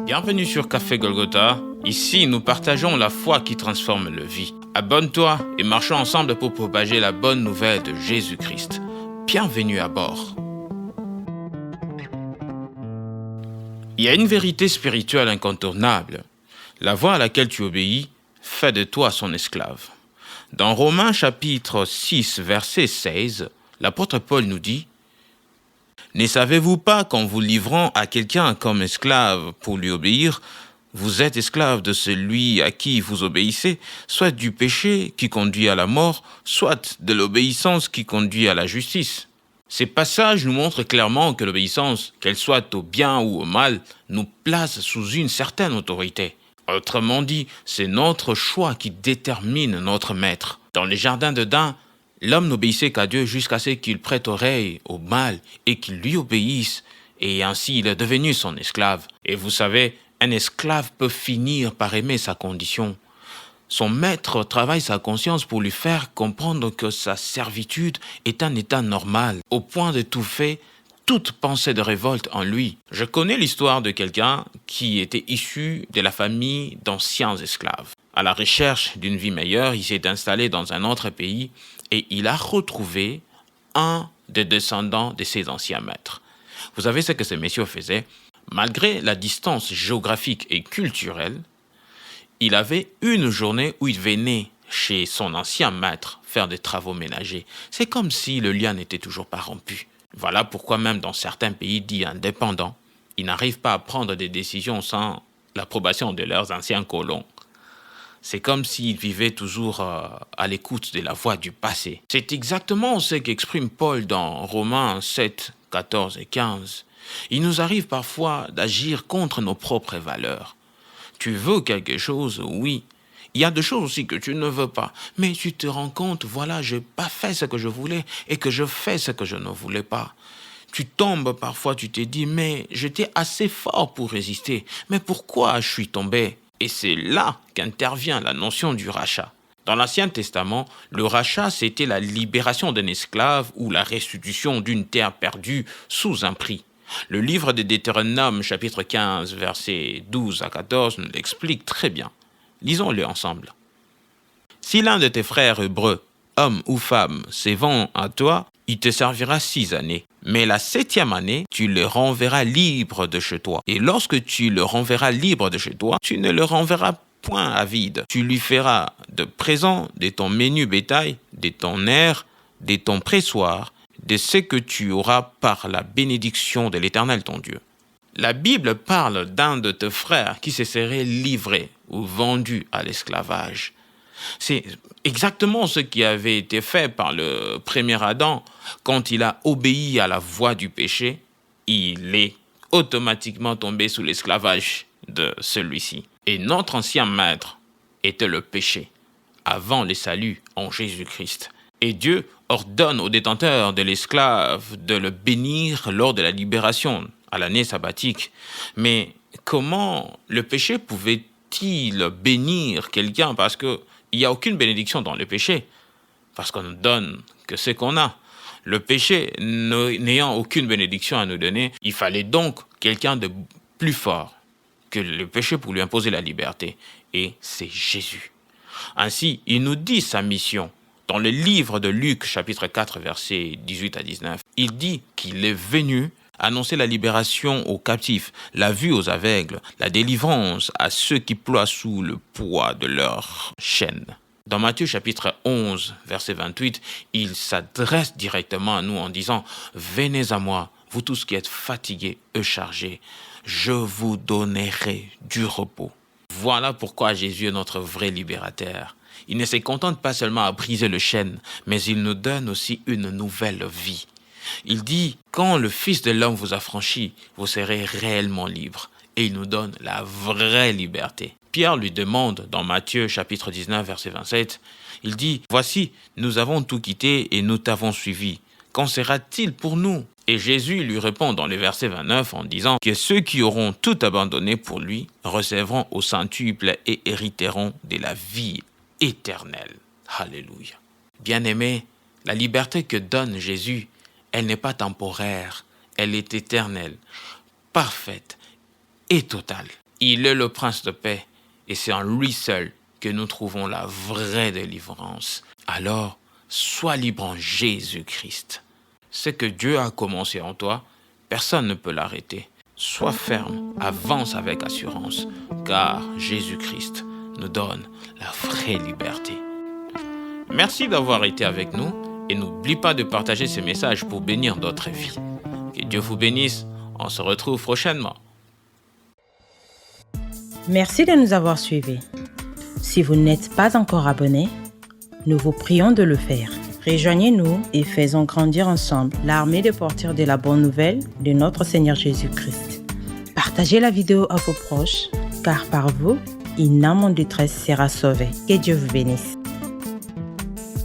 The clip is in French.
Bienvenue sur Café Golgotha. Ici, nous partageons la foi qui transforme la vie. Abonne-toi et marchons ensemble pour propager la bonne nouvelle de Jésus-Christ. Bienvenue à bord. Il y a une vérité spirituelle incontournable. La voie à laquelle tu obéis fait de toi son esclave. Dans Romains chapitre 6, verset 16, l'apôtre Paul nous dit « Ne savez-vous pas qu'en vous livrant à quelqu'un comme esclave pour lui obéir, vous êtes esclave de celui à qui vous obéissez, soit du péché qui conduit à la mort, soit de l'obéissance qui conduit à la justice. » Ces passages nous montrent clairement que l'obéissance, qu'elle soit au bien ou au mal, nous place sous une certaine autorité. Autrement dit, c'est notre choix qui détermine notre maître. Dans les jardins d'Éden, l'homme n'obéissait qu'à Dieu jusqu'à ce qu'il prête oreille au mal et qu'il lui obéisse, et ainsi il est devenu son esclave. Et vous savez, un esclave peut finir par aimer sa condition. Son maître travaille sa conscience pour lui faire comprendre que sa servitude est un état normal, au point d'étouffer toute pensée de révolte en lui. Je connais l'histoire de quelqu'un qui était issu de la famille d'anciens esclaves. À la recherche d'une vie meilleure, il s'est installé dans un autre pays et il a retrouvé un des descendants de ses anciens maîtres. Vous savez ce que ce monsieur faisait? Malgré la distance géographique et culturelle, il avait une journée où il venait chez son ancien maître faire des travaux ménagers. C'est comme si le lien n'était toujours pas rompu. Voilà pourquoi même dans certains pays dits indépendants, ils n'arrivent pas à prendre des décisions sans l'approbation de leurs anciens colons. C'est comme s'ils vivaient toujours à l'écoute de la voix du passé. C'est exactement ce qu'exprime Paul dans Romains 7, 14 et 15. Il nous arrive parfois d'agir contre nos propres valeurs. Tu veux quelque chose, oui. Il y a des choses aussi que tu ne veux pas. Mais tu te rends compte, voilà, je n'ai pas fait ce que je voulais et que je fais ce que je ne voulais pas. Tu tombes parfois, tu te dis, mais j'étais assez fort pour résister. Mais pourquoi je suis tombé? Et c'est là qu'intervient la notion du rachat. Dans l'Ancien Testament, le rachat, c'était la libération d'un esclave ou la restitution d'une terre perdue sous un prix. Le livre de Deutéronome, chapitre 15, versets 12 à 14, nous l'explique très bien. Lisons-le ensemble. Si l'un de tes frères hébreux, homme ou femme, se vend à toi, il te servira 6 années. Mais la 7e année, tu le renverras libre de chez toi. Et lorsque tu le renverras libre de chez toi, tu ne le renverras point à vide. Tu lui feras de présent de ton menu bétail, de ton air, de ton pressoir, de ce que tu auras par la bénédiction de l'Éternel ton Dieu. La Bible parle d'un de tes frères qui se serait livré ou vendu à l'esclavage. C'est exactement ce qui avait été fait par le premier Adam. Quand il a obéi à la voix du péché, il est automatiquement tombé sous l'esclavage de celui-ci. Et notre ancien maître était le péché, avant le salut en Jésus-Christ. Et Dieu ordonne au détenteur de l'esclave de le bénir lors de la libération à l'année sabbatique. Mais comment le péché pouvait-il bénir quelqu'un? Parce qu'il n'y a aucune bénédiction dans le péché. Parce qu'on ne donne que ce qu'on a. Le péché n'ayant aucune bénédiction à nous donner, il fallait donc quelqu'un de plus fort que le péché pour lui imposer la liberté. Et c'est Jésus. Ainsi, il nous dit sa mission. Dans le livre de Luc, chapitre 4, versets 18 à 19, il dit qu'il est venu annoncer la libération aux captifs, la vue aux aveugles, la délivrance à ceux qui ploient sous le poids de leurs chaînes. Dans Matthieu, chapitre 11, verset 28, il s'adresse directement à nous en disant « Venez à moi, vous tous qui êtes fatigués et chargés, je vous donnerai du repos. » Voilà pourquoi Jésus est notre vrai libérateur. Il ne se contente pas seulement à briser le chêne, mais il nous donne aussi une nouvelle vie. Il dit, quand le Fils de l'homme vous affranchit, vous serez réellement libre. Et il nous donne la vraie liberté. Pierre lui demande, dans Matthieu chapitre 19, verset 27, il dit, voici, nous avons tout quitté et nous t'avons suivi. Qu'en sera-t-il pour nous? Et Jésus lui répond dans le verset 29 en disant que ceux qui auront tout abandonné pour lui recevront au centuple et hériteront de la vie éternelle. Alléluia. Bien-aimés, la liberté que donne Jésus, elle n'est pas temporaire, elle est éternelle, parfaite et totale. Il est le Prince de paix et c'est en lui seul que nous trouvons la vraie délivrance. Alors, sois libre en Jésus-Christ. Ce que Dieu a commencé en toi, personne ne peut l'arrêter. Sois ferme, avance avec assurance, car Jésus-Christ nous donne la vraie liberté. Merci d'avoir été avec nous et n'oublie pas de partager ce message pour bénir d'autres vies. Que Dieu vous bénisse, on se retrouve prochainement. Merci de nous avoir suivis. Si vous n'êtes pas encore abonné, nous vous prions de le faire. Rejoignez-nous et faisons grandir ensemble l'armée de porteurs de la bonne nouvelle de notre Seigneur Jésus-Christ. Partagez la vidéo à vos proches, car par vous, une âme en détresse sera sauvée. Que Dieu vous bénisse.